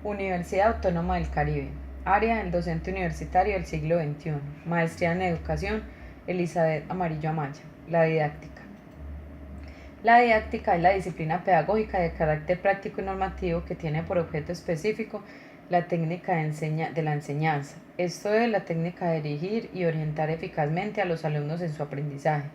Universidad Autónoma del Caribe. Área del docente universitario del siglo XXI. Maestría en Educación, Elizabeth Amarillo Amaya. La didáctica. La didáctica es la disciplina pedagógica de carácter práctico y normativo que tiene por objeto específico la técnica de la enseñanza. Esto es la técnica de dirigir y orientar eficazmente a los alumnos en su aprendizaje.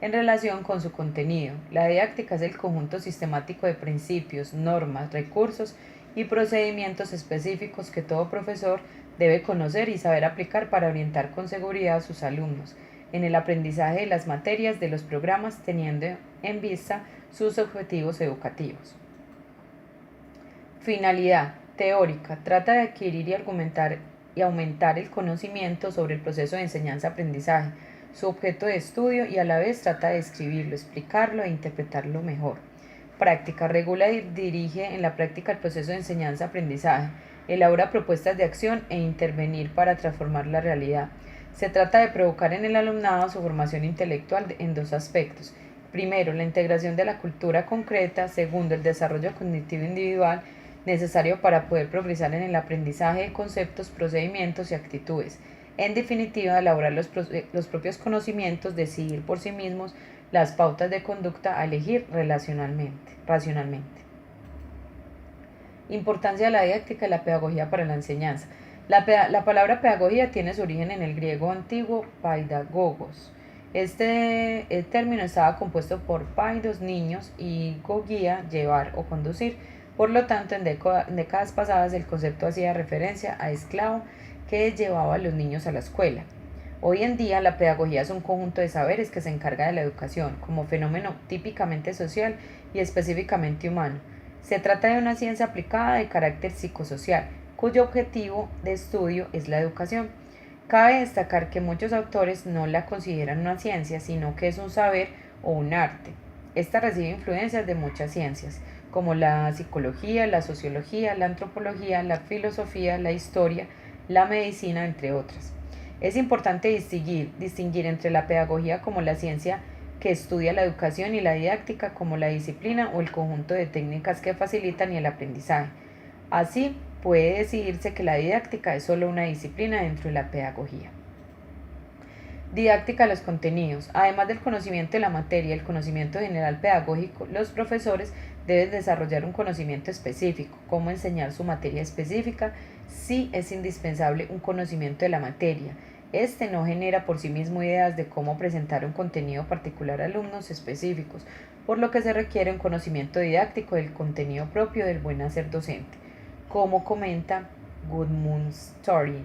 En relación con su contenido, la didáctica es el conjunto sistemático de principios, normas, recursos y procedimientos específicos que todo profesor debe conocer y saber aplicar para orientar con seguridad a sus alumnos en el aprendizaje de las materias de los programas teniendo en vista sus objetivos educativos. Finalidad teórica. Trata de adquirir y argumentar y aumentar el conocimiento sobre el proceso de enseñanza-aprendizaje, su objeto de estudio y a la vez trata de describirlo, explicarlo e interpretarlo mejor. Práctica. Regula y dirige en la práctica el proceso de enseñanza-aprendizaje, elabora propuestas de acción e intervenir para transformar la realidad. Se trata de provocar en el alumnado su formación intelectual en dos aspectos. Primero, la integración de la cultura concreta. Segundo, el desarrollo cognitivo individual necesario para poder progresar en el aprendizaje de conceptos, procedimientos y actitudes. En definitiva, elaborar los propios conocimientos, decidir por sí mismos las pautas de conducta a elegir racionalmente. Importancia de la didáctica y la pedagogía para la enseñanza. La palabra pedagogía tiene su origen en el griego antiguo paidagogos. Este término estaba compuesto por paidos, niños, y gogía, llevar o conducir. Por lo tanto, en décadas pasadas el concepto hacía referencia a esclavo que llevaba a los niños a la escuela. Hoy en día la pedagogía es un conjunto de saberes que se encarga de la educación como fenómeno típicamente social y específicamente humano. Se trata de una ciencia aplicada de carácter psicosocial, cuyo objetivo de estudio es la educación. Cabe destacar que muchos autores no la consideran una ciencia, sino que es un saber o un arte. Esta recibe influencias de muchas ciencias, como la psicología, la sociología, la antropología, la filosofía, la historia, la medicina, entre otras. Es importante distinguir entre la pedagogía como la ciencia que estudia la educación y la didáctica como la disciplina o el conjunto de técnicas que facilitan el aprendizaje. Así, puede decidirse que la didáctica es solo una disciplina dentro de la pedagogía. Didáctica de los contenidos. Además del conocimiento de la materia y el conocimiento general pedagógico, los profesores deben desarrollar un conocimiento específico, cómo enseñar su materia específica. Sí es indispensable un conocimiento de la materia. Este no genera por sí mismo ideas de cómo presentar un contenido particular a alumnos específicos, por lo que se requiere un conocimiento didáctico del contenido propio del buen hacer docente, como comenta Goodmund Story.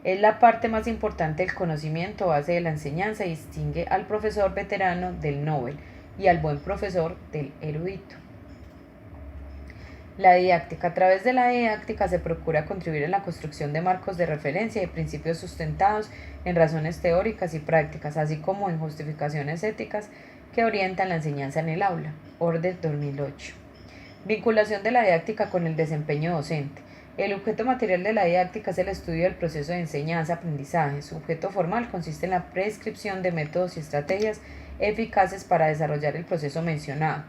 Es la parte más importante del conocimiento base de la enseñanza y distingue al profesor veterano del novel y al buen profesor del erudito. La didáctica. A través de la didáctica se procura contribuir en la construcción de marcos de referencia y principios sustentados en razones teóricas y prácticas, así como en justificaciones éticas que orientan la enseñanza en el aula. Orden 2008. Vinculación de la didáctica con el desempeño docente. El objeto material de la didáctica es el estudio del proceso de enseñanza-aprendizaje. Su objeto formal consiste en la prescripción de métodos y estrategias eficaces para desarrollar el proceso mencionado.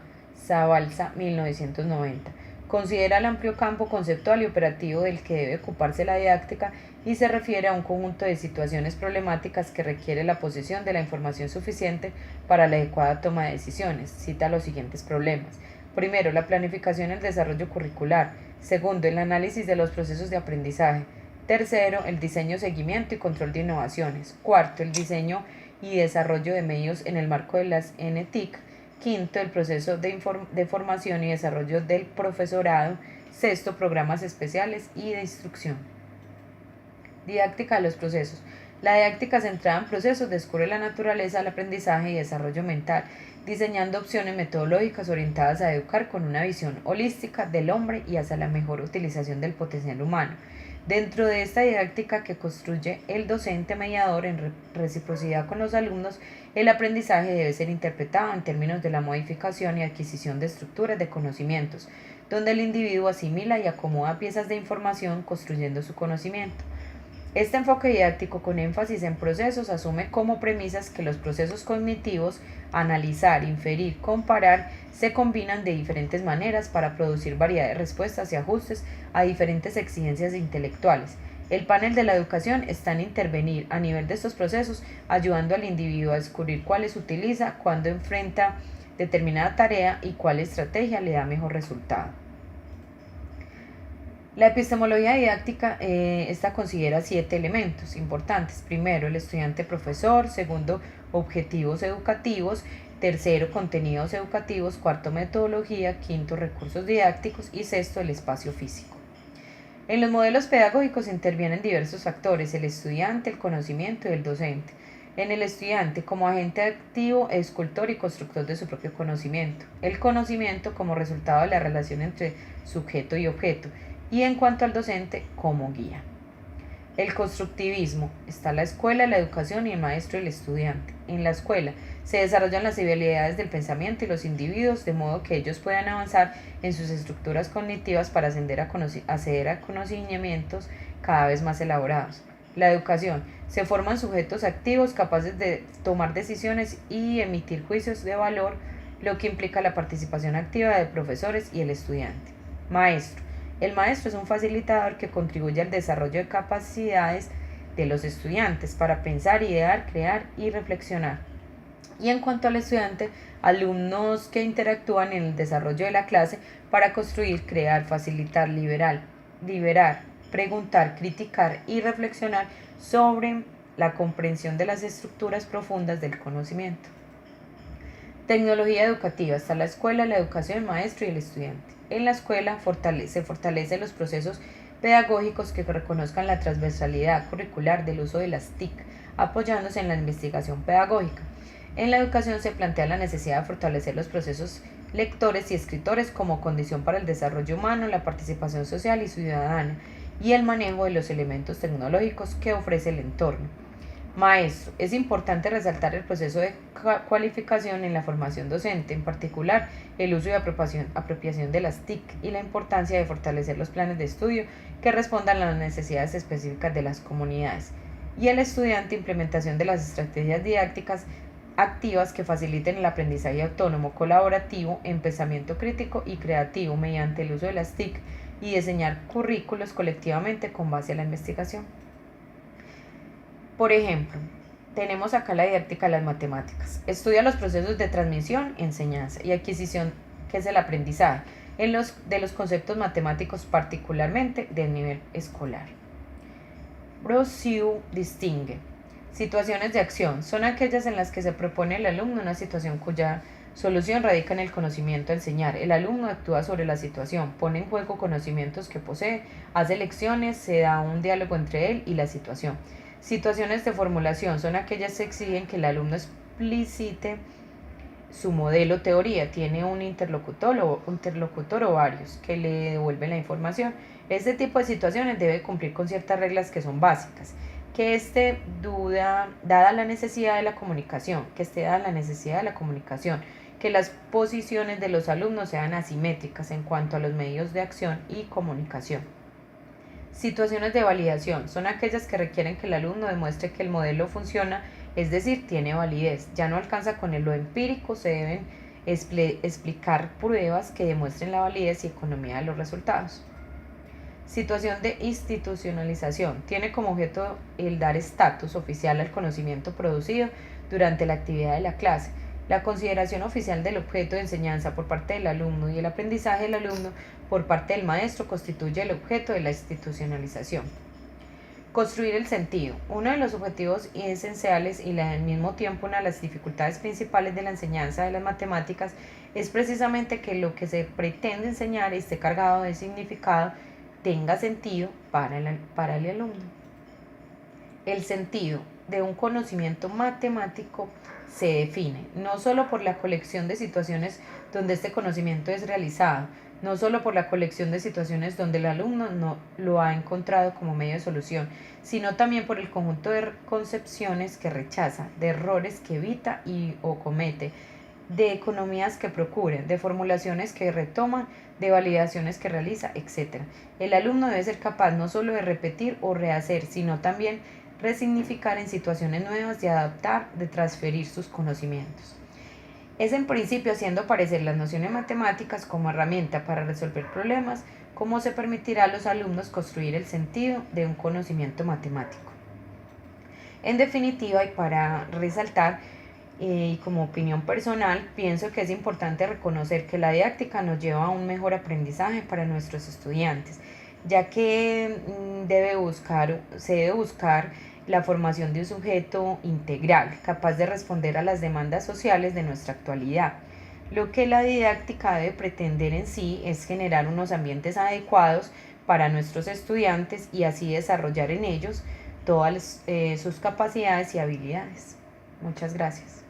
Zabalza, 1990. Considera el amplio campo conceptual y operativo del que debe ocuparse la didáctica y se refiere a un conjunto de situaciones problemáticas que requiere la posesión de la información suficiente para la adecuada toma de decisiones. Cita los siguientes problemas. Primero, la planificación y el desarrollo curricular. Segundo, el análisis de los procesos de aprendizaje. Tercero, el diseño, seguimiento y control de innovaciones. Cuarto, el diseño y desarrollo de medios en el marco de las NTIC. Quinto, el proceso de formación y desarrollo del profesorado. Sexto, programas especiales y de instrucción. Didáctica de los procesos. La didáctica centrada en procesos descubre la naturaleza del aprendizaje y desarrollo mental, diseñando opciones metodológicas orientadas a educar con una visión holística del hombre y hacia la mejor utilización del potencial humano. Dentro de esta didáctica que construye el docente mediador en reciprocidad con los alumnos, el aprendizaje debe ser interpretado en términos de la modificación y adquisición de estructuras de conocimientos, donde el individuo asimila y acomoda piezas de información construyendo su conocimiento. Este enfoque didáctico con énfasis en procesos asume como premisas que los procesos cognitivos, analizar, inferir, comparar, se combinan de diferentes maneras para producir variedad de respuestas y ajustes a diferentes exigencias intelectuales. El panel de la educación está en intervenir a nivel de estos procesos, ayudando al individuo a descubrir cuáles utiliza cuando enfrenta determinada tarea y cuál estrategia le da mejor resultado. La epistemología didáctica esta considera 7 elementos importantes. Primero, el estudiante profesor. Segundo, objetivos educativos. Tercero, contenidos educativos. Cuarto, metodología. Quinto, recursos didácticos. Y sexto, el espacio físico. En los modelos pedagógicos intervienen diversos factores: el estudiante, el conocimiento y el docente. En el estudiante como agente activo, escultor y constructor de su propio conocimiento. El conocimiento como resultado de la relación entre sujeto y objeto. Y en cuanto al docente, como guía. El constructivismo. Está la escuela, la educación y el maestro y el estudiante. En la escuela se desarrollan las habilidades del pensamiento y los individuos de modo que ellos puedan avanzar en sus estructuras cognitivas para acceder a conocimientos cada vez más elaborados. La educación. Se forman sujetos activos capaces de tomar decisiones y emitir juicios de valor, lo que implica la participación activa de profesores y el estudiante. Maestro. El maestro es un facilitador que contribuye al desarrollo de capacidades de los estudiantes para pensar, idear, crear y reflexionar. Y en cuanto al estudiante, alumnos que interactúan en el desarrollo de la clase para construir, crear, facilitar, liberar, preguntar, criticar y reflexionar sobre la comprensión de las estructuras profundas del conocimiento. Tecnología educativa. Está la escuela, la educación, el maestro y el estudiante. En la escuela se fortalecen los procesos pedagógicos que reconozcan la transversalidad curricular del uso de las TIC, apoyándose en la investigación pedagógica. En la educación se plantea la necesidad de fortalecer los procesos lectores y escritores como condición para el desarrollo humano, la participación social y ciudadana, y el manejo de los elementos tecnológicos que ofrece el entorno. Maestro. Es importante resaltar el proceso de cualificación en la formación docente, en particular el uso y apropiación de las TIC y la importancia de fortalecer los planes de estudio que respondan a las necesidades específicas de las comunidades. Y el estudiante, implementación de las estrategias didácticas activas que faciliten el aprendizaje autónomo, colaborativo, en pensamiento crítico y creativo mediante el uso de las TIC y diseñar currículos colectivamente con base a la investigación. Por ejemplo, tenemos acá la didáctica de las matemáticas. Estudia los procesos de transmisión, enseñanza y adquisición, que es el aprendizaje, de los conceptos matemáticos, particularmente del nivel escolar. Brossiu distingue. Situaciones de acción son aquellas en las que se propone al alumno una situación cuya solución radica en el conocimiento a enseñar. El alumno actúa sobre la situación, pone en juego conocimientos que posee, hace lecciones, se da un diálogo entre él y la situación. Situaciones de formulación son aquellas que exigen que el alumno explicite su modelo teoría, tiene un interlocutor o varios que le devuelven la información. Este tipo de situaciones debe cumplir con ciertas reglas que son básicas, que esté dada la necesidad de la comunicación, que las posiciones de los alumnos sean asimétricas en cuanto a los medios de acción y comunicación. Situaciones de validación son aquellas que requieren que el alumno demuestre que el modelo funciona, es decir, tiene validez. Ya no alcanza con lo empírico, se deben explicar pruebas que demuestren la validez y economía de los resultados. Situación de institucionalización. Tiene como objeto el dar estatus oficial al conocimiento producido durante la actividad de la clase. La consideración oficial del objeto de enseñanza por parte del alumno y el aprendizaje del alumno por parte del maestro constituye el objeto de la institucionalización. Construir el sentido. Uno de los objetivos esenciales y al mismo tiempo una de las dificultades principales de la enseñanza de las matemáticas es precisamente que lo que se pretende enseñar esté cargado de significado, tenga sentido para el alumno. El sentido de un conocimiento matemático se define no solo por la colección de situaciones donde este conocimiento es realizado, no solo por la colección de situaciones donde el alumno no lo ha encontrado como medio de solución, sino también por el conjunto de concepciones que rechaza, de errores que evita o comete, de economías que procuren, de formulaciones que retoman, de validaciones que realiza, etc. El alumno debe ser capaz no solo de repetir o rehacer, sino también resignificar en situaciones nuevas, de adaptar, de transferir sus conocimientos. Es en principio haciendo aparecer las nociones matemáticas como herramienta para resolver problemas, como se permitirá a los alumnos construir el sentido de un conocimiento matemático. En definitiva, y para resaltar, y como opinión personal, pienso que es importante reconocer que la didáctica nos lleva a un mejor aprendizaje para nuestros estudiantes, ya que se debe buscar la formación de un sujeto integral, capaz de responder a las demandas sociales de nuestra actualidad. Lo que la didáctica debe pretender en sí es generar unos ambientes adecuados para nuestros estudiantes y así desarrollar en ellos todas sus capacidades y habilidades. Muchas gracias.